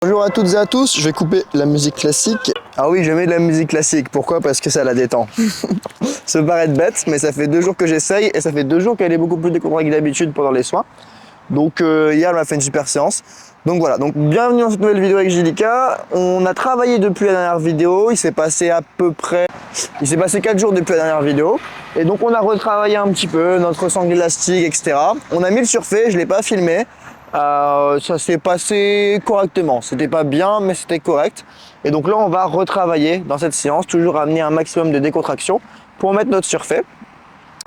Bonjour à toutes et à tous, je vais couper la musique classique. Ah oui, je mets de la musique classique, pourquoi? Parce que ça la détend. Ça peut paraître bête, mais ça fait 2 jours que j'essaye et ça fait 2 jours qu'elle est beaucoup plus décontractée que d'habitude pendant les soins. Donc hier, elle m'a fait une super séance. Donc voilà, donc bienvenue dans cette nouvelle vidéo avec JDK. On a travaillé depuis la dernière vidéo, il s'est passé 4 jours depuis la dernière vidéo. Et donc on a retravaillé un petit peu notre sangle élastique, etc. On a mis le surfait, je ne l'ai pas filmé. Ça s'est passé correctement, c'était pas bien mais c'était correct. Et donc là on va retravailler dans cette séance, toujours amener un maximum de décontraction pour mettre notre surfait.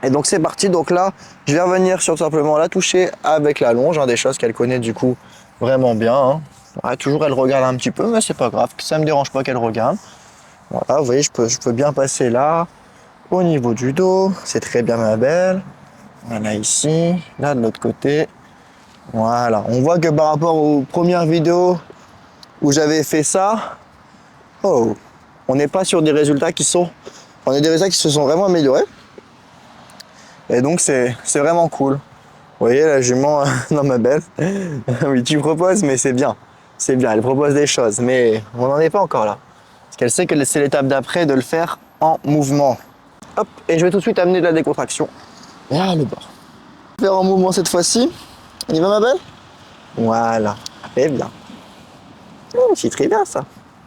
Et donc c'est parti, donc là je vais revenir sur tout simplement la toucher avec la longe, des choses qu'elle connaît du coup vraiment bien. Ouais, toujours elle regarde un petit peu mais c'est pas grave, ça me dérange pas qu'elle regarde. Voilà, vous voyez je peux bien passer là, au niveau du dos, c'est très bien ma belle. Voilà ici, là de l'autre côté. Voilà, on voit que par rapport aux premières vidéos où j'avais fait ça, on n'est pas sur des résultats on est des résultats qui se sont vraiment améliorés. Et donc c'est vraiment cool. Vous voyez la jument, non ma belle, oui tu proposes mais c'est bien, elle propose des choses, mais on n'en est pas encore là. Parce qu'elle sait que c'est l'étape d'après de le faire en mouvement. Hop, et je vais tout de suite amener de la décontraction. Là le bord. Faire en mouvement cette fois-ci, on y va ma belle? Voilà, très bien. C'est très bien ça.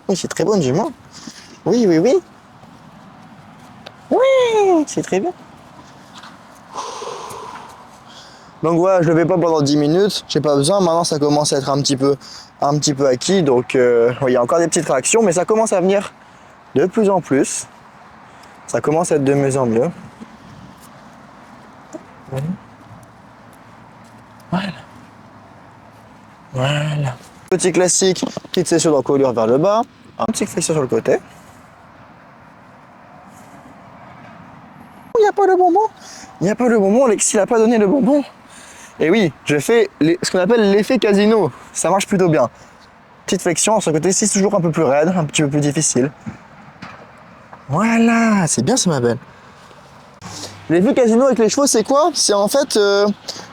Oui, c'est très bonne jument. Oui, oui, oui. Oui, c'est très bien. Donc voilà, je le fais pas pendant 10 minutes, j'ai pas besoin. Maintenant, ça commence à être un petit peu acquis. Donc, il y a encore des petites réactions, mais ça commence à venir de plus en plus. Ça commence à être de mieux en mieux. Voilà. Voilà. Petit classique, petite session d'encolure vers le bas. Un petit flexion sur le côté. Il n'y a pas le bonbon. Il n'y a pas le bonbon, Alexis n'a pas donné le bonbon. Et oui, je fais ce qu'on appelle l'effet casino. Ça marche plutôt bien. Petite flexion, sur le côté ici, c'est toujours un peu plus raide, un petit peu plus difficile. Voilà, c'est bien ça ma belle. L'effet casino avec les chevaux, c'est quoi? C'est en fait,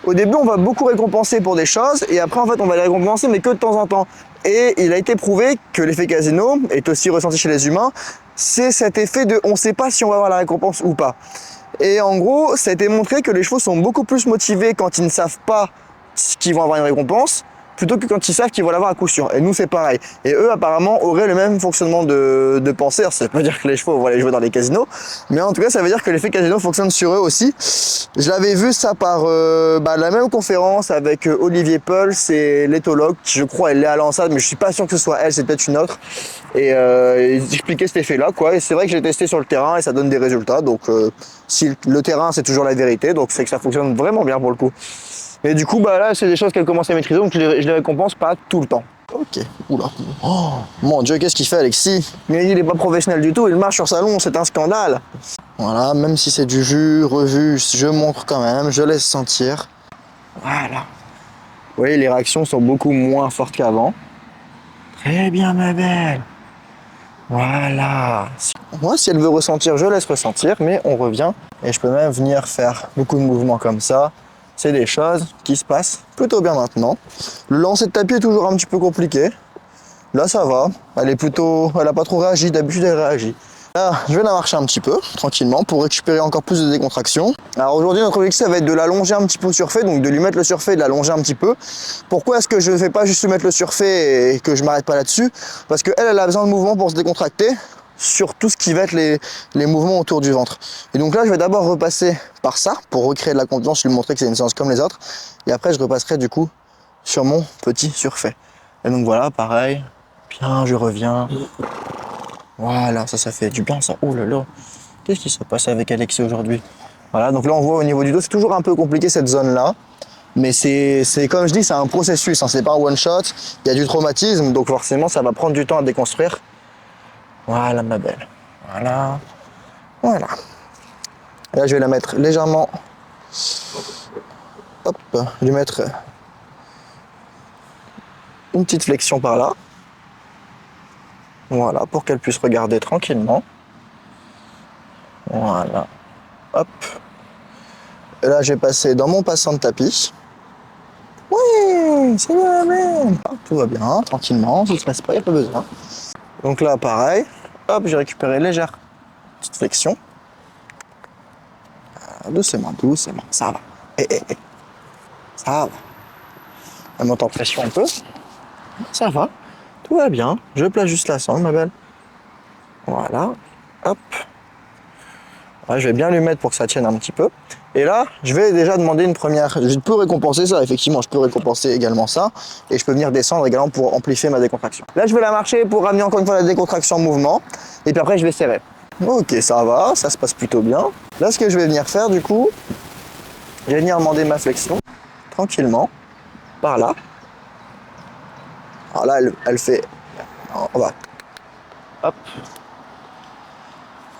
au début, on va beaucoup récompenser pour des choses, et après, en fait, on va les récompenser, mais que de temps en temps. Et il a été prouvé que l'effet casino est aussi ressenti chez les humains. C'est cet effet de on ne sait pas si on va avoir la récompense ou pas. Et en gros, ça a été montré que les chevaux sont beaucoup plus motivés quand ils ne savent pas qu'ils vont avoir une récompense, plutôt que quand ils savent qu'ils vont l'avoir à coup sûr. Et nous, c'est pareil. Et eux, apparemment, auraient le même fonctionnement de pensée. Alors, ça veut pas dire que les chevaux vont aller jouer dans les casinos, mais en tout cas, ça veut dire que l'effet casino fonctionne sur eux aussi. Je l'avais vu ça par la même conférence avec Olivier Peul, c'est l'éthologue, qui je crois elle est à l'ANSAD, mais je suis pas sûr que ce soit elle, c'est peut-être une autre. Et il expliquait cet effet-là, quoi. Et c'est vrai que j'ai testé sur le terrain et ça donne des résultats. Donc, si le terrain, c'est toujours la vérité, donc c'est que ça fonctionne vraiment bien pour le coup. Et du coup, là, c'est des choses qu'elle commence à maîtriser, donc je les récompense pas tout le temps. Ok, oula. Oh, mon Dieu, qu'est-ce qu'il fait, Alexis? Mais il est pas professionnel du tout, il marche sur sa longe, c'est un scandale. Voilà, même si c'est du jus, revu, je montre quand même, je laisse sentir. Voilà. Vous voyez, les réactions sont beaucoup moins fortes qu'avant. Très bien, ma belle. Voilà. Moi, si elle veut ressentir, je laisse ressentir, mais on revient. Et je peux même venir faire beaucoup de mouvements comme ça. C'est des choses qui se passent plutôt bien maintenant. Le lancer de tapis est toujours un petit peu compliqué. Là, ça va. Elle a pas trop réagi. D'habitude, elle réagit. Là, je vais la marcher un petit peu, tranquillement, pour récupérer encore plus de décontraction. Alors aujourd'hui, notre objectif, ça va être de l'allonger un petit peu au surfait, donc de lui mettre le surfait et de l'allonger un petit peu. Pourquoi est-ce que je ne fais pas juste lui mettre le surfait et que je m'arrête pas là-dessus? Parce qu'elle a besoin de mouvement pour se décontracter sur tout ce qui va être les mouvements autour du ventre. Et donc là, je vais d'abord repasser par ça, pour recréer de la confiance, lui montrer que c'est une séance comme les autres. Et après, je repasserai du coup sur mon petit surfait. Et donc voilà, pareil, bien, je reviens. Voilà, ça fait du bien ça. Oh là là, qu'est-ce qui s'est passé avec Alexis aujourd'hui? Voilà, donc là on voit au niveau du dos, c'est toujours un peu compliqué cette zone-là. Mais c'est comme je dis, c'est un processus, c'est pas un one-shot. Il y a du traumatisme, donc forcément ça va prendre du temps à déconstruire. Voilà ma belle. Voilà. Voilà. Et là je vais la mettre légèrement. Hop, je vais lui mettre une petite flexion par là. Voilà, pour qu'elle puisse regarder tranquillement. Voilà. Hop. Et là, j'ai passé dans mon passant de tapis. Oui, c'est bien, même. Tout va bien, tranquillement, on se stresse pas, il n'y a pas besoin. Donc là, pareil, hop, j'ai récupéré légère petite flexion. Doucement, doucement, ça va. Ça va. Elle monte en pression un peu. Ça va, tout va bien. Je place juste la sangle, ma belle. Voilà, hop. Ouais, je vais bien lui mettre pour que ça tienne un petit peu. Et là, je vais déjà demander une première... Je peux récompenser ça, effectivement, je peux récompenser également ça. Et je peux venir descendre également pour amplifier ma décontraction. Là, je vais la marcher pour ramener encore une fois la décontraction en mouvement. Et puis après, je vais serrer. Ok, ça va, ça se passe plutôt bien. Là, ce que je vais venir faire, du coup, je vais venir demander ma flexion, tranquillement, par là. Alors là, elle fait... On va... Hop.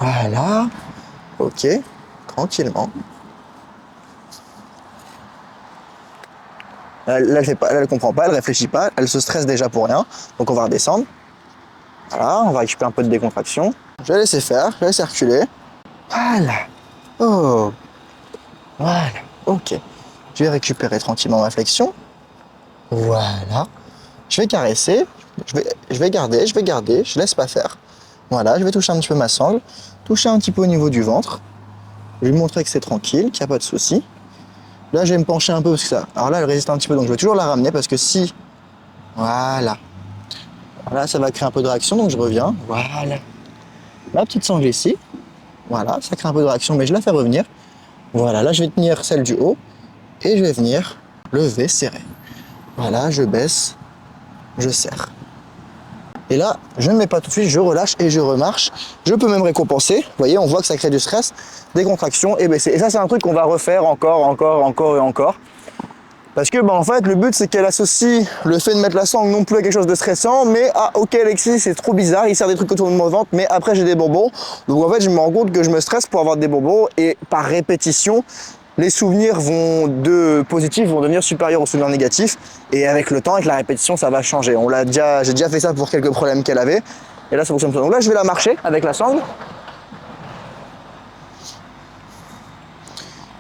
Voilà. Ok, tranquillement. Là, elle fait pas, elle comprend pas, elle réfléchit pas, elle se stresse déjà pour rien. Donc on va redescendre. Voilà, on va récupérer un peu de décontraction. Je vais laisser faire, je vais laisser reculer. Voilà. Oh. Voilà. Ok. Je vais récupérer tranquillement ma flexion. Voilà. Je vais caresser. Je vais garder, je laisse pas faire. Voilà, je vais toucher un petit peu ma sangle, toucher un petit peu au niveau du ventre. Je vais lui montrer que c'est tranquille, qu'il n'y a pas de souci. Là, je vais me pencher un peu parce que ça. Alors là, elle résiste un petit peu, donc je vais toujours la ramener parce que si. Voilà. Là, ça va créer un peu de réaction, donc je reviens. Voilà. Ma petite sangle ici. Voilà, ça crée un peu de réaction, mais je la fais revenir. Voilà, là, je vais tenir celle du haut et je vais venir lever, serrer. Voilà, je baisse, je serre. Et là, je ne mets pas tout de suite, je relâche et je remarche. Je peux même récompenser. Vous voyez, on voit que ça crée du stress, des contractions et baisser. Et ça, c'est un truc qu'on va refaire encore et encore. Parce que, en fait, le but, c'est qu'elle associe le fait de mettre la sangle non plus à quelque chose de stressant, mais ok, Alexis, c'est trop bizarre, il sert des trucs autour de mon ventre, mais après, j'ai des bonbons. Donc, en fait, je me rends compte que je me stresse pour avoir des bonbons et par répétition, les souvenirs positifs vont devenir supérieurs aux souvenirs négatifs. Et avec le temps, avec la répétition, ça va changer. J'ai déjà fait ça pour quelques problèmes qu'elle avait. Et là, ça fonctionne. Donc là, je vais la marcher avec la sangle.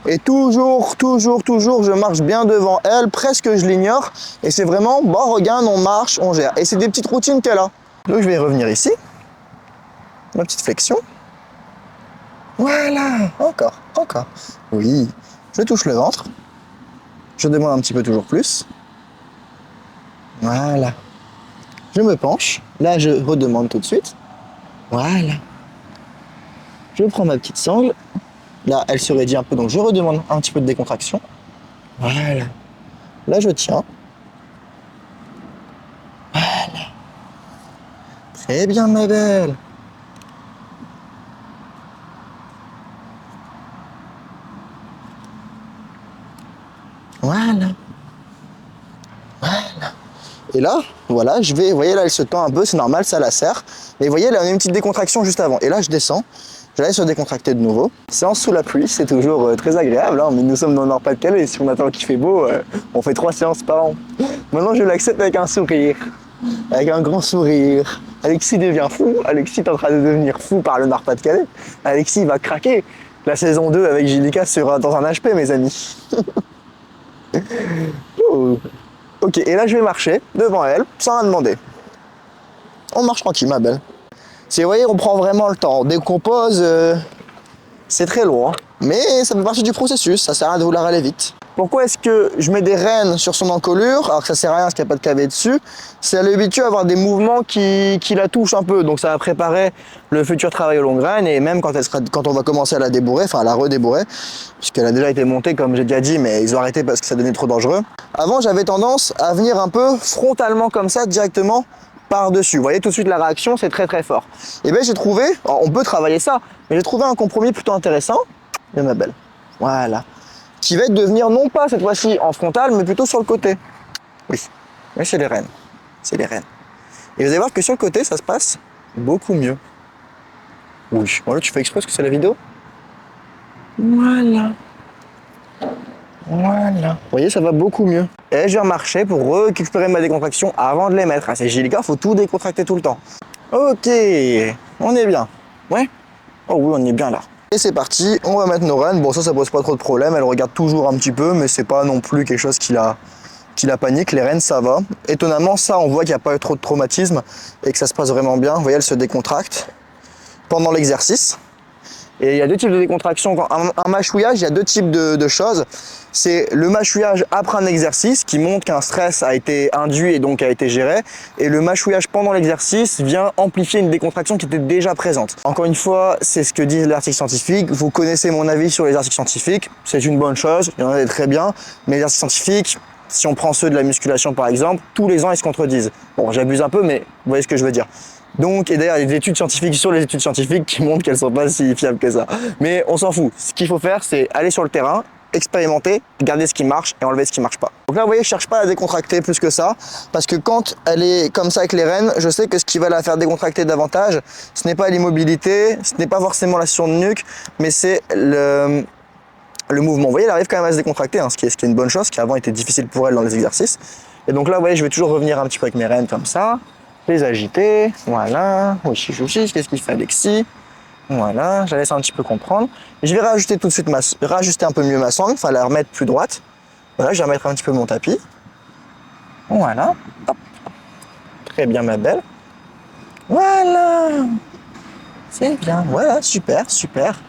Et toujours, je marche bien devant elle. Presque, je l'ignore. Et c'est vraiment, regarde, on marche, on gère. Et c'est des petites routines qu'elle a. Donc, je vais revenir ici. Ma petite flexion. Voilà, encore. Oui, je touche le ventre. Je demande un petit peu toujours plus. Voilà. Je me penche. Là, je redemande tout de suite. Voilà. Je prends ma petite sangle. Là, elle se raidit un peu, donc je redemande un petit peu de décontraction. Voilà. Là, je tiens. Voilà. Très bien, ma belle. Voilà. Et là, voilà, vous voyez là, elle se tend un peu, c'est normal, ça la serre. Et vous voyez, là, on a une petite décontraction juste avant. Et là, je descends, je laisse se décontracter de nouveau. Séance sous la pluie, c'est toujours très agréable, hein, mais nous sommes dans le Nord-Pas-de-Calais, et si on attend qu'il fait beau, on fait 3 séances par an. Maintenant, je l'accepte avec un sourire, avec un grand sourire. Alexis devient fou, Alexis est en train de devenir fou par le Nord-Pas-de-Calais. Alexis va craquer. La saison 2 avec Gilika sera dans un HP, mes amis. Oh. Ok, et là je vais marcher devant elle, sans rien demander. On marche tranquille, ma belle. Vous voyez, on prend vraiment le temps. Dès qu'on pose, c'est très lourd. Hein. Mais ça fait partie du processus, ça sert à rien de vouloir aller vite. Pourquoi est-ce que je mets des rênes sur son encolure, alors que ça sert à rien parce qu'il n'y a pas de cavé dessus? C'est à l'habitude à avoir des mouvements qui la touchent un peu. Donc ça va préparer le futur travail aux longues graines et même quand on va commencer à la débourrer, enfin à la redébourrer, puisqu'elle a déjà été montée comme j'ai déjà dit, mais ils ont arrêté parce que ça devenait trop dangereux. Avant, j'avais tendance à venir un peu frontalement comme ça, directement par-dessus. Vous voyez tout de suite la réaction, c'est très fort. Et bien j'ai trouvé, alors on peut travailler ça, mais j'ai trouvé un compromis plutôt intéressant. Et ma belle, voilà. Qui va être de venir non pas cette fois-ci en frontal, mais plutôt sur le côté. Oui, mais c'est les rênes. C'est les rênes. Et vous allez voir que sur le côté, ça se passe beaucoup mieux. Oui, voilà, tu fais exprès parce que c'est la vidéo. Voilà. Voilà. Vous voyez, ça va beaucoup mieux. Et je vais remarcher pour récupérer ma décontraction avant de les mettre. Ah, c'est Gilika, faut tout décontracter tout le temps. Ok, on est bien. Ouais. Oh oui, on est bien là. Et c'est parti, on va mettre nos rênes. Bon, ça pose pas trop de problème. Elle regarde toujours un petit peu, mais c'est pas non plus quelque chose qui la Si la panique, les rênes, ça va. Étonnamment, ça, on voit qu'il n'y a pas eu trop de traumatisme et que ça se passe vraiment bien. Vous voyez, elle se décontracte pendant l'exercice. Et il y a deux types de décontraction. Un mâchouillage, il y a deux types de choses. C'est le mâchouillage après un exercice qui montre qu'un stress a été induit et donc a été géré. Et le mâchouillage pendant l'exercice vient amplifier une décontraction qui était déjà présente. Encore une fois, c'est ce que disent les articles scientifiques. Vous connaissez mon avis sur les articles scientifiques. C'est une bonne chose, il y en a des très bien. Mais les articles scientifiques, si on prend ceux de la musculation par exemple, tous les ans ils se contredisent. Bon, j'abuse un peu, mais vous voyez ce que je veux dire. Donc, et d'ailleurs, il y a des études scientifiques sur les études scientifiques qui montrent qu'elles sont pas si fiables que ça. Mais on s'en fout. Ce qu'il faut faire, c'est aller sur le terrain, expérimenter, garder ce qui marche et enlever ce qui marche pas. Donc là, vous voyez, je cherche pas à la décontracter plus que ça, parce que quand elle est comme ça avec les rênes, je sais que ce qui va la faire décontracter davantage, ce n'est pas l'immobilité, ce n'est pas forcément la scission de nuque, mais c'est le mouvement. Vous voyez, elle arrive quand même à se décontracter, hein, ce qui est une bonne chose, qui avant était difficile pour elle dans les exercices. Et donc là, vous voyez, je vais toujours revenir un petit peu avec mes rênes comme ça. Les agiter, voilà, oui, qu'est-ce qu'il fait Alexis? Voilà, je la laisse un petit peu comprendre. Et je vais rajouter tout de suite rajuster un peu mieux ma sangle, enfin la remettre plus droite. Voilà, je vais remettre un petit peu mon tapis. Voilà, hop. Très bien ma belle. Voilà, c'est bien, voilà, super, super.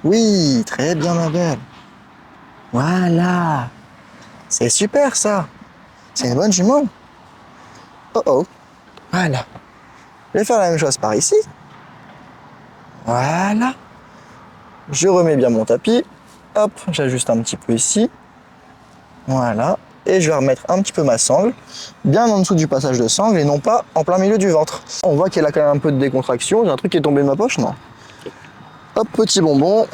Oui, très bien ma belle. Voilà, c'est super ça. C'est une bonne jument. Oh oh. Voilà. Je vais faire la même chose par ici. Voilà. Je remets bien mon tapis. Hop, j'ajuste un petit peu ici. Voilà. Et je vais remettre un petit peu ma sangle, bien en dessous du passage de sangle et non pas en plein milieu du ventre. On voit qu'elle a quand même un peu de décontraction. Il y a un truc qui est tombé de ma poche, non? Hop, petit bonbon.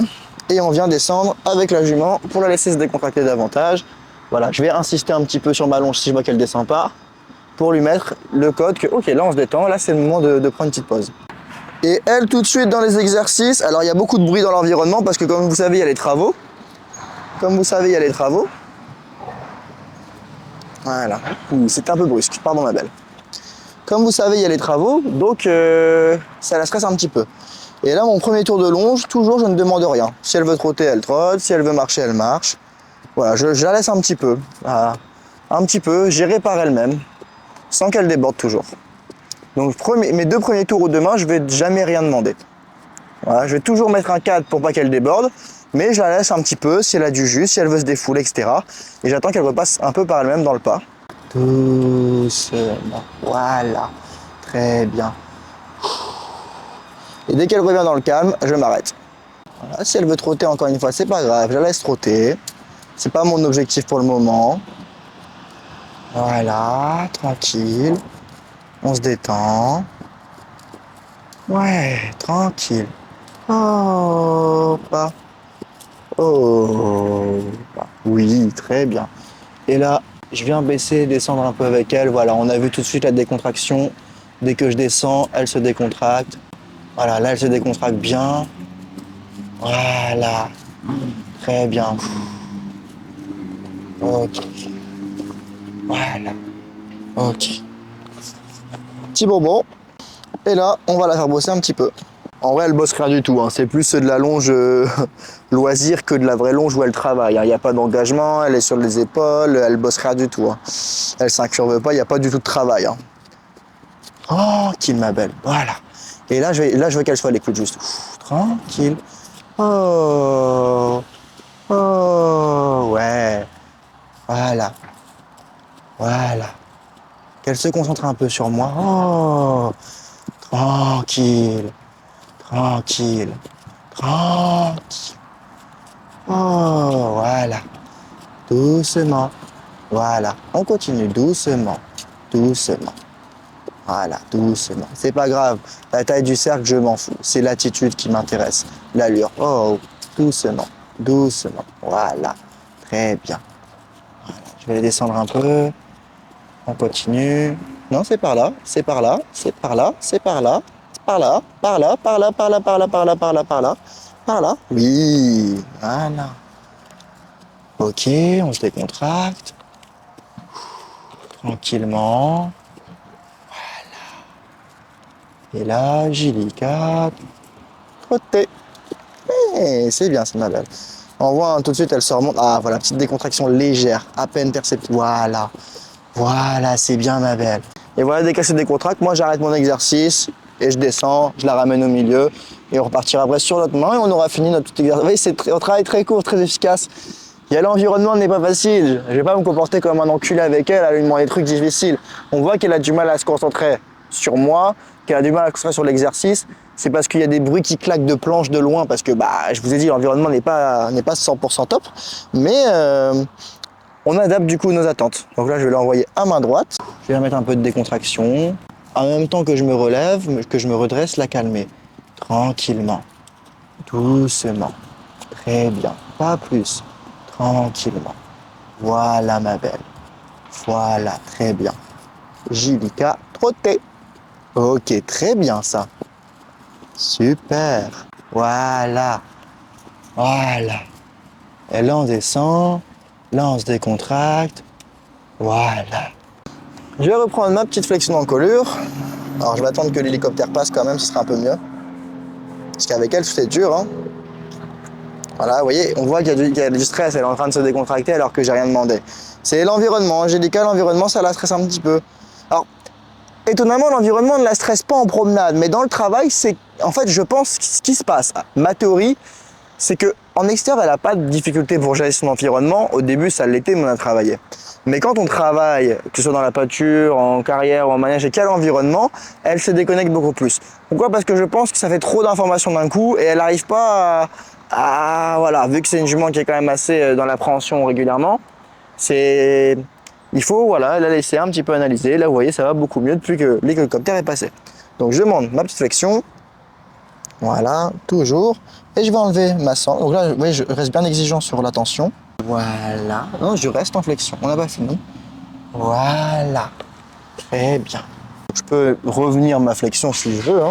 Et on vient descendre avec la jument pour la laisser se décontracter davantage. Voilà, je vais insister un petit peu sur ma longe si je vois qu'elle descend pas, pour lui mettre le code que, ok, là on se détend, là c'est le moment de prendre une petite pause. Et elle, tout de suite dans les exercices, alors il y a beaucoup de bruit dans l'environnement parce que comme vous savez, il y a les travaux. Voilà, c'était un peu brusque, pardon ma belle. Comme vous savez, il y a les travaux, donc ça la stresse un petit peu. Et là, mon premier tour de longe, toujours je ne demande rien. Si elle veut trotter, elle trotte, si elle veut marcher, elle marche. Voilà, je la laisse un petit peu, voilà. Un petit peu, gérée par elle-même, sans qu'elle déborde toujours. Donc mes deux premiers tours ou demain, je vais jamais rien demander. Voilà, je vais toujours mettre un cadre pour pas qu'elle déborde, mais je la laisse un petit peu si elle a du jus, si elle veut se défouler, etc. Et j'attends qu'elle repasse un peu par elle-même dans le pas. Doucement, voilà, très bien. Et dès qu'elle revient dans le calme, je m'arrête. Voilà, si elle veut trotter encore une fois, c'est pas grave, je la laisse trotter. C'est pas mon objectif pour le moment. Voilà, tranquille. On se détend. Ouais, tranquille. Oh, pas. Oh, pas. Oui, très bien. Et là, je viens baisser, descendre un peu avec elle. Voilà, on a vu tout de suite la décontraction. Dès que je descends, elle se décontracte. Voilà, là, elle se décontracte bien. Voilà, très bien. Ok. Voilà. Ok. Petit bonbon. Et là, on va la faire bosser un petit peu. En vrai, elle bosse rien du tout, hein. C'est plus de la longe loisir que de la vraie longe où elle travaille, hein. Il n'y a pas d'engagement, elle est sur les épaules, elle bosse rien du tout, hein. Elle s'incurve pas, il n'y a pas du tout de travail, hein. Tranquille, ma belle, voilà. Et là, je veux qu'elle soit à l'écoute juste. Tranquille. Oh, oh, ouais. Voilà. Voilà. Qu'elle se concentre un peu sur moi. Oh, tranquille. Tranquille. Tranquille. Oh, voilà. Doucement. Voilà. On continue doucement. Doucement. Voilà, doucement. C'est pas grave. La taille du cercle, je m'en fous. C'est l'attitude qui m'intéresse. L'allure. Oh, doucement. Doucement. Voilà. Très bien. Voilà. Je vais descendre un peu. On continue. Non, c'est par là. C'est par là. C'est par là. C'est par là. Par là. Par là. Par là. Par là. Par là. Par là. Par là. Par là. Par là. Oui. Voilà. Ok, on se décontracte. Tranquillement. Et là, J4, trotter. C'est bien, c'est ma belle. On voit hein, tout de suite, elle se remonte. Ah, voilà, petite décontraction légère, à peine perceptible. Voilà. Voilà, c'est bien ma belle. Et voilà, dès qu'elle se décontracte, moi j'arrête mon exercice et je descends, je la ramène au milieu et on repartira après sur notre main et on aura fini notre petit exercice. Vous voyez, c'est un travail très court, très efficace. Il y a l'environnement n'est pas facile. Je vais pas me comporter comme un enculé avec elle, à lui demander des trucs difficiles. On voit qu'elle a du mal à se concentrer sur moi, qu'elle a du mal à se concentrer sur l'exercice. C'est parce qu'il y a des bruits qui claquent de planches de loin parce que bah je vous ai dit l'environnement n'est pas 100% top. Mais on adapte du coup nos attentes. Donc là je vais l'envoyer à main droite. Je vais remettre un peu de décontraction. En même temps que je me relève, que je me redresse, la calmer. Tranquillement. Doucement. Très bien. Pas plus. Tranquillement. Voilà ma belle. Voilà, très bien. Julika, trottez. Ok, très bien ça. Super. Voilà. Voilà. Et là on descend. Là on se décontracte. Voilà. Je vais reprendre ma petite flexion d'encolure. Alors je vais attendre que l'hélicoptère passe quand même, ce sera un peu mieux. Parce qu'avec elle, c'est dur. Hein. Voilà, vous voyez, on voit qu'il y a du stress, elle est en train de se décontracter alors que j'ai rien demandé. C'est l'environnement, Angélica, l'environnement, ça la stresse un petit peu. Alors, étonnamment, l'environnement ne la stresse pas en promenade, mais dans le travail, c'est, en fait, je pense, ce qui se passe. Ma théorie, c'est que en extérieur, elle n'a pas de difficulté pour gérer son environnement. Au début, ça l'était, mais on a travaillé. Mais quand on travaille, que ce soit dans la pâture, en carrière ou en manège, et qu'il y a l'environnement, elle se déconnecte beaucoup plus. Pourquoi? Parce que je pense que ça fait trop d'informations d'un coup et elle n'arrive pas voilà, vu que c'est une jument qui est quand même assez dans l'appréhension régulièrement, il faut voilà, la laisser un petit peu analyser. Là, vous voyez, ça va beaucoup mieux depuis que l'hélicoptère est passé. Donc, je demande ma petite flexion. Voilà, toujours. Et je vais enlever ma sangle. Donc là, vous voyez, je reste bien exigeant sur la tension. Voilà. Non, je reste en flexion. On n'a pas fini. Voilà. Très bien. Je peux revenir ma flexion si je veux.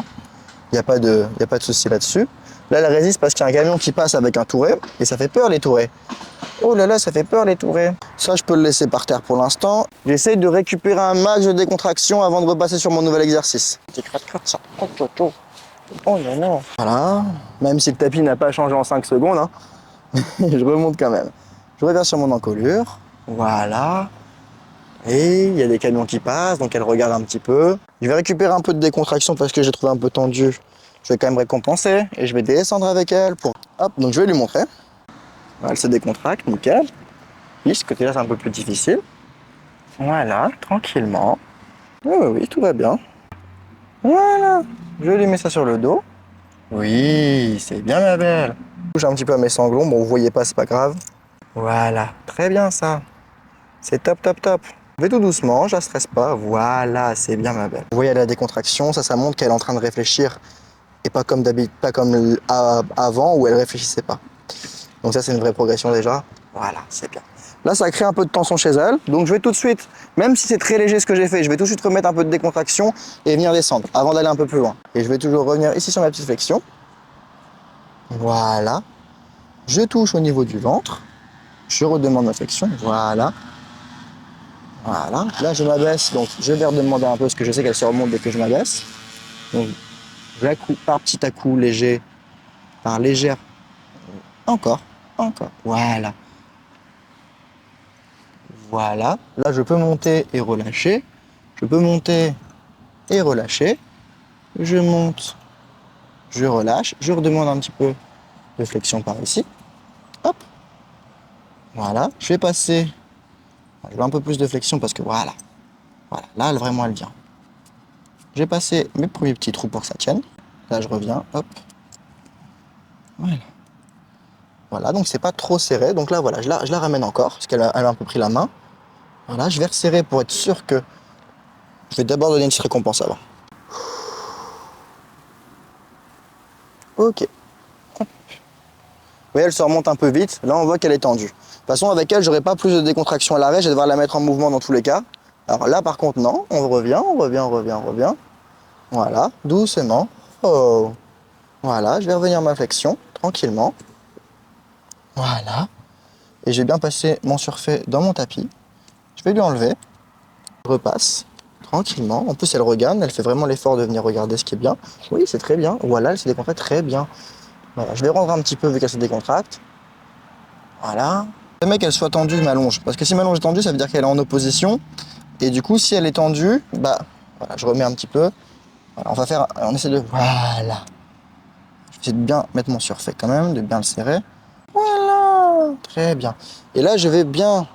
Il n'y a pas de souci là-dessus. Là, elle résiste parce qu'il y a un camion qui passe avec un touret. Et ça fait peur, les tourets. Oh là là, ça fait peur, les tourets. Ça, je peux le laisser par terre pour l'instant. J'essaie de récupérer un max de décontraction avant de repasser sur mon nouvel exercice. Ça. Oh non, non. Voilà, même si le tapis n'a pas changé en 5 secondes, hein. Je remonte quand même. Je reviens sur mon encolure, voilà. Et il y a des camions qui passent, donc elle regarde un petit peu. Je vais récupérer un peu de décontraction parce que j'ai trouvé un peu tendu. Je vais quand même récompenser et je vais descendre avec elle pour... Hop, donc je vais lui montrer. Elle se décontracte, nickel. Oui, ce côté-là, c'est un peu plus difficile. Voilà, tranquillement. Oui, oui, oui, tout va bien. Voilà, je lui mets ça sur le dos. Oui, c'est bien ma belle. J'ai un petit peu à mes sanglons, bon vous voyez pas, c'est pas grave. Voilà, très bien ça. C'est top, top, top. Je vais tout doucement, je la stresse pas. Voilà, c'est bien ma belle. Vous voyez, elle a la décontraction, ça montre qu'elle est en train de réfléchir et pas comme d'habitude, pas comme avant où elle réfléchissait pas. Donc ça, c'est une vraie progression déjà. Voilà, c'est bien. Là, ça crée un peu de tension chez elle. Donc je vais tout de suite, même si c'est très léger ce que j'ai fait, je vais tout de suite remettre un peu de décontraction et venir descendre avant d'aller un peu plus loin. Et je vais toujours revenir ici sur ma petite flexion. Voilà. Je touche au niveau du ventre. Je redemande ma flexion. Voilà. Voilà. Là, je m'abaisse. Donc je vais redemander un peu parce que je sais qu'elle se remonte dès que je m'abaisse. Donc je la coupe par petit à coup, léger, par légère. Encore. Encore. Voilà. Voilà, là je peux monter et relâcher, je peux monter et relâcher, je monte, je relâche, je redemande un petit peu de flexion par ici, hop, voilà, je vais passer, je veux un peu plus de flexion parce que voilà, là vraiment elle vient. J'ai passé mes premiers petits trous pour que ça tienne, là je reviens, hop, voilà, donc c'est pas trop serré, donc là voilà, je la ramène encore, parce qu'elle a un peu pris la main. Voilà, je vais resserrer pour être sûr que... Je vais d'abord donner une petite récompense avant. Ok. Hop. Oui, elle se remonte un peu vite. Là, on voit qu'elle est tendue. De toute façon, avec elle, j'aurai pas plus de décontraction à l'arrêt. Je vais devoir la mettre en mouvement dans tous les cas. Alors là, par contre, non. On revient. Voilà, doucement. Oh. Voilà, je vais revenir à ma flexion, tranquillement. Voilà. Et j'ai bien passé mon surfait dans mon tapis. Je vais lui enlever. Je repasse. Tranquillement. En plus, elle regarde, elle fait vraiment l'effort de venir regarder ce qui est bien. Oui, c'est très bien. Voilà, elle se décontracte très bien. Voilà, je vais rendre un petit peu vu qu'elle se décontracte. Voilà. Jamais qu'elle soit tendue, ma longe. Parce que si ma longe est tendue, ça veut dire qu'elle est en opposition. Et du coup, si elle est tendue, bah, voilà, je remets un petit peu. Voilà, on essaie de, voilà. Je vais essayer de bien mettre mon surfait quand même, de bien le serrer. Voilà, très bien. Et là, je vais bien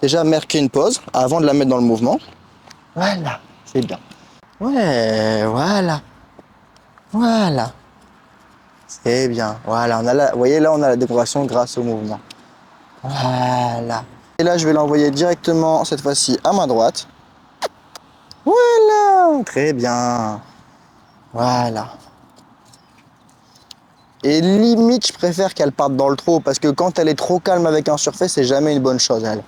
déjà marquer une pause avant de la mettre dans le mouvement. Voilà, c'est bien. Ouais, voilà. Voilà. C'est bien. Voilà, vous voyez là, on a la décoration grâce au mouvement. Voilà. Et là, je vais l'envoyer directement, cette fois-ci, à ma droite. Voilà, très bien. Voilà. Et limite, je préfère qu'elle parte dans le trot, parce que quand elle est trop calme avec un surfait, c'est jamais une bonne chose, elle.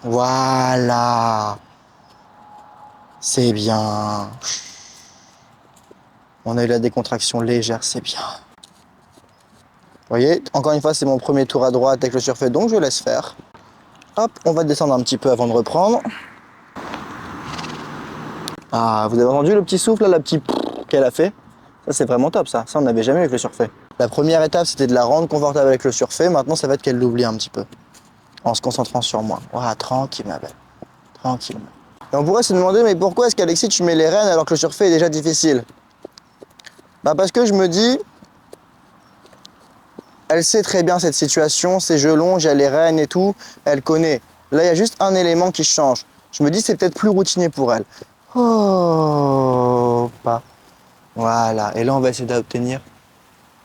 Voilà. C'est bien. On a eu la décontraction légère, c'est bien. Vous voyez, encore une fois, c'est mon premier tour à droite avec le surfait, donc je laisse faire. Hop, on va descendre un petit peu avant de reprendre. Ah, vous avez entendu le petit souffle, là, la petite qu'elle a fait? Ça, c'est vraiment top, ça. Ça, on n'avait jamais eu avec le surfait. La première étape, c'était de la rendre confortable avec le surfait. Maintenant, ça va être qu'elle l'oublie un petit peu. En se concentrant sur moi. Voilà, tranquille, ma belle. Tranquillement. Et on pourrait se demander, mais pourquoi est-ce qu'Alexis, tu mets les rênes alors que le surfait est déjà difficile? Bah, parce que je me dis, elle sait très bien cette situation, ses jeux longs, j'ai les rênes et tout, elle connaît. Là, il y a juste un élément qui change. Je me dis, c'est peut-être plus routinier pour elle. Oh, pas. Voilà. Et là, on va essayer d'obtenir.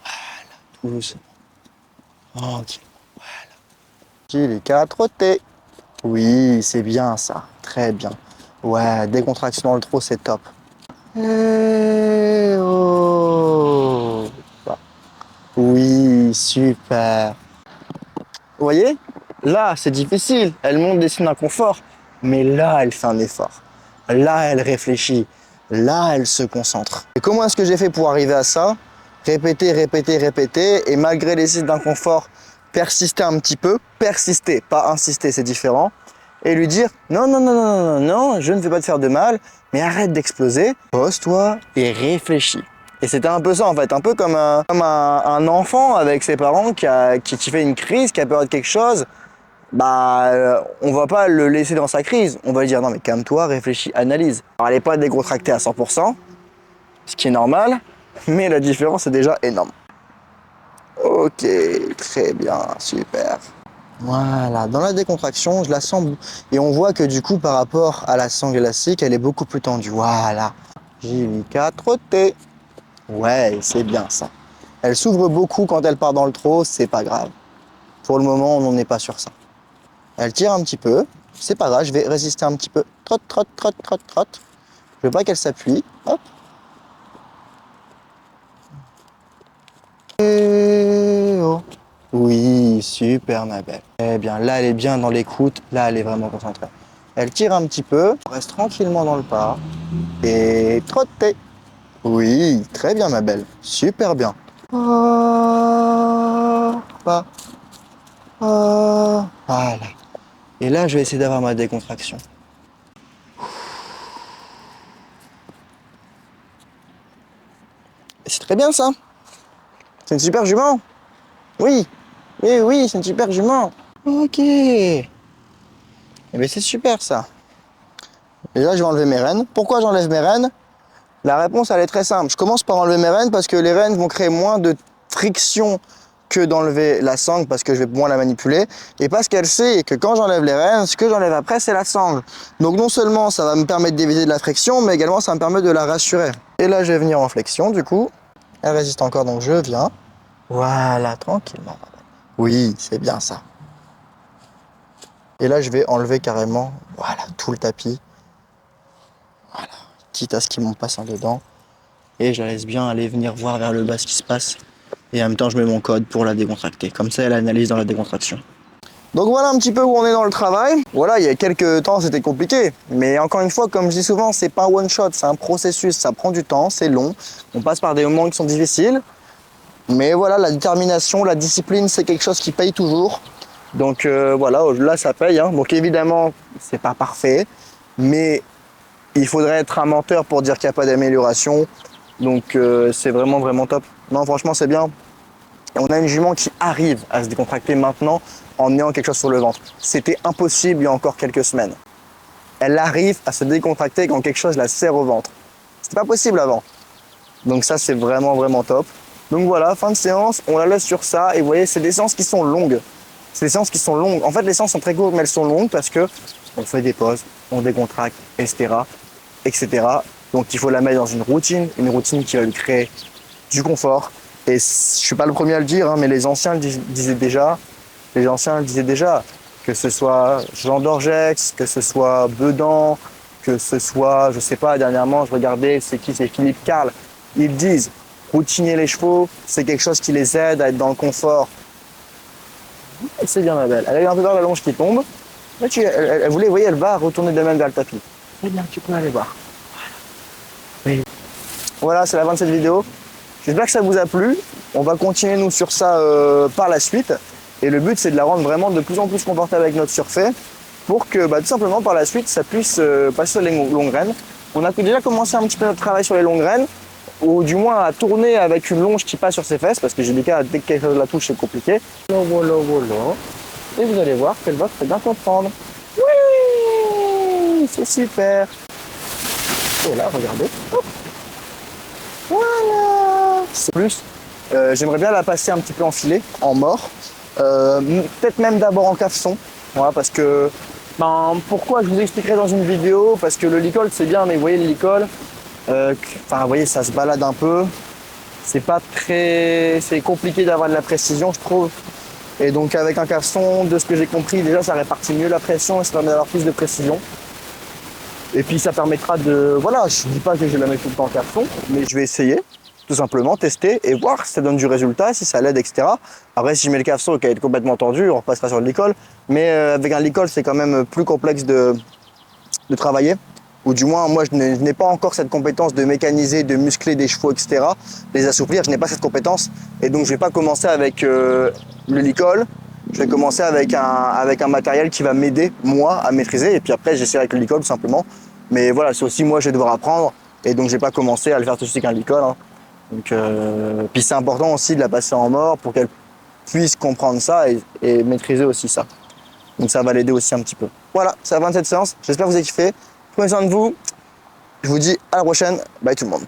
Voilà, doucement. Tranquille. Voilà. Qui les 4 T. Oui, c'est bien ça. Très bien. Ouais, décontraction dans le trot, c'est top. Eh oh. Oui, super. Vous voyez? Là, c'est difficile. Elle monte des signes d'inconfort. Mais là, elle fait un effort. Là, elle réfléchit. Là, elle se concentre. Et comment est-ce que j'ai fait pour arriver à ça? Répéter, répéter, répéter. Et malgré les signes d'inconfort, persister un petit peu. Persister, pas insister, c'est différent. Et lui dire, non, non, non, non, non, non, je ne vais pas te faire de mal, mais arrête d'exploser. Pose-toi et réfléchis. Et c'était un peu ça en fait, un peu comme un enfant avec ses parents qui fait une crise, qui a peur de quelque chose. Bah, on va pas le laisser dans sa crise. On va lui dire non mais calme-toi, réfléchis, analyse. Alors, elle n'est pas décontractée à 100%, ce qui est normal, mais la différence est déjà énorme. Ok, très bien, super. Voilà, dans la décontraction, je la sens et on voit que du coup par rapport à la sangle élastique, elle est beaucoup plus tendue. Voilà. J4T. Ouais, c'est bien ça. Elle s'ouvre beaucoup quand elle part dans le trot, c'est pas grave. Pour le moment, on n'en est pas sur ça. Elle tire un petit peu, c'est pas grave, je vais résister un petit peu. Trotte, trotte, trotte, trotte, trotte. Je veux pas qu'elle s'appuie. Hop. Et oh. Oui, super ma belle. Eh bien, là, elle est bien dans l'écoute. Là, elle est vraiment concentrée. Elle tire un petit peu, reste tranquillement dans le pas. Et trottez. Oui, très bien ma belle. Super bien. Oh, pas. Oh. Voilà. Et là, je vais essayer d'avoir ma décontraction. C'est très bien ça. C'est une super jument. Oui. Oui, oui, c'est une super jument. Ok. Eh bien, c'est super ça. Et là, je vais enlever mes rênes. Pourquoi j'enlève mes rênes? La réponse, elle est très simple. Je commence par enlever mes rênes parce que les rênes vont créer moins de friction que d'enlever la sangle parce que je vais moins la manipuler. Et parce qu'elle sait que quand j'enlève les rênes, ce que j'enlève après, c'est la sangle. Donc non seulement ça va me permettre d'éviter de la friction, mais également ça me permet de la rassurer. Et là, je vais venir en flexion du coup. Elle résiste encore, donc je viens. Voilà, tranquillement. Oui, c'est bien ça. Et là, je vais enlever carrément, voilà, tout le tapis. Voilà, quitte à ce qu'il m'en passe un dedans. Et je la laisse bien aller venir voir vers le bas ce qui se passe. Et en même temps, je mets mon code pour la décontracter. Comme ça, elle analyse dans la décontraction. Donc voilà un petit peu où on est dans le travail. Voilà, il y a quelques temps, c'était compliqué. Mais encore une fois, comme je dis souvent, c'est pas un one shot, c'est un processus. Ça prend du temps, c'est long. On passe par des moments qui sont difficiles. Mais voilà, la détermination, la discipline, c'est quelque chose qui paye toujours. Donc voilà, là, ça paye. Hein. Donc évidemment, c'est pas parfait. Mais il faudrait être un menteur pour dire qu'il n'y a pas d'amélioration. Donc c'est vraiment, vraiment top. Non, franchement, c'est bien. Et on a une jument qui arrive à se décontracter maintenant en ayant quelque chose sur le ventre. C'était impossible il y a encore quelques semaines. Elle arrive à se décontracter quand quelque chose la serre au ventre. C'était pas possible avant. Donc ça, c'est vraiment, vraiment top. Donc voilà, fin de séance, on la laisse sur ça. Et vous voyez, c'est des séances qui sont longues. C'est des séances qui sont longues. En fait, les séances sont très courtes, mais elles sont longues parce que on fait des pauses, on décontracte, etc., etc. Donc il faut la mettre dans une routine qui va lui créer du confort. Et je suis pas le premier à le dire, hein, mais les anciens le disaient déjà. Les anciens le disaient déjà. Que ce soit Jean Dorgex, que ce soit Bedan, que ce soit, je sais pas, dernièrement, je regardais, c'est qui? C'est Philippe Carl. Ils disent, routiner les chevaux, c'est quelque chose qui les aide à être dans le confort. C'est bien, ma belle. Elle a eu un peu peur de la longe qui tombe. Là, elle voulait, vous voyez, elle va retourner de même vers le tapis. C'est bien, tu peux aller voir. Voilà, voilà, c'est la fin de cette vidéo. J'espère que ça vous a plu. On va continuer, nous, sur ça par la suite. Et le but, c'est de la rendre vraiment de plus en plus confortable avec notre surfait pour que, tout simplement, par la suite, ça puisse passer sur les longues rênes. On a déjà commencé un petit peu notre travail sur les longues rênes, ou du moins à tourner avec une longe qui passe sur ses fesses, parce que j'ai des cas, dès que quelque chose la touche, c'est compliqué. Voilà. Et vous allez voir qu'elle va très bien comprendre. Oui, c'est super. Et là, regardez. Hop. Voilà. C'est plus, j'aimerais bien la passer un petit peu en filet, en mort. Peut-être même d'abord en cafson, voilà, parce que pourquoi je vous expliquerai dans une vidéo, parce que le licol c'est bien, mais vous voyez le licol, vous voyez, ça se balade un peu, c'est compliqué d'avoir de la précision, je trouve. Et donc avec un cafson, de ce que j'ai compris, déjà ça répartit mieux la pression et ça permet d'avoir plus de précision. Et puis ça permettra de, voilà, je dis pas que je vais la mettre tout le temps en cafson, mais je vais essayer. Tout simplement tester et voir si ça donne du résultat, si ça l'aide, etc. Après, si je mets le cafson qui va être complètement tendu, on repassera sur le licol. Mais avec un licol, c'est quand même plus complexe de travailler. Ou du moins, moi, je n'ai pas encore cette compétence de mécaniser, de muscler des chevaux, etc. Les assouplir, je n'ai pas cette compétence. Et donc, je ne vais pas commencer avec le licol. Je vais commencer avec un matériel qui va m'aider, moi, à maîtriser. Et puis après, j'essaierai avec le licol, tout simplement. Mais voilà, c'est aussi moi, je vais devoir apprendre. Et donc, je ne vais pas commencer à le faire tout de suite avec un licol, hein. Donc, puis c'est important aussi de la passer en mort pour qu'elle puisse comprendre ça et maîtriser aussi ça. Donc ça va l'aider aussi un petit peu. Voilà, c'est la fin de cette séance. J'espère que vous avez kiffé. Prenez soin de vous. Je vous dis à la prochaine. Bye tout le monde.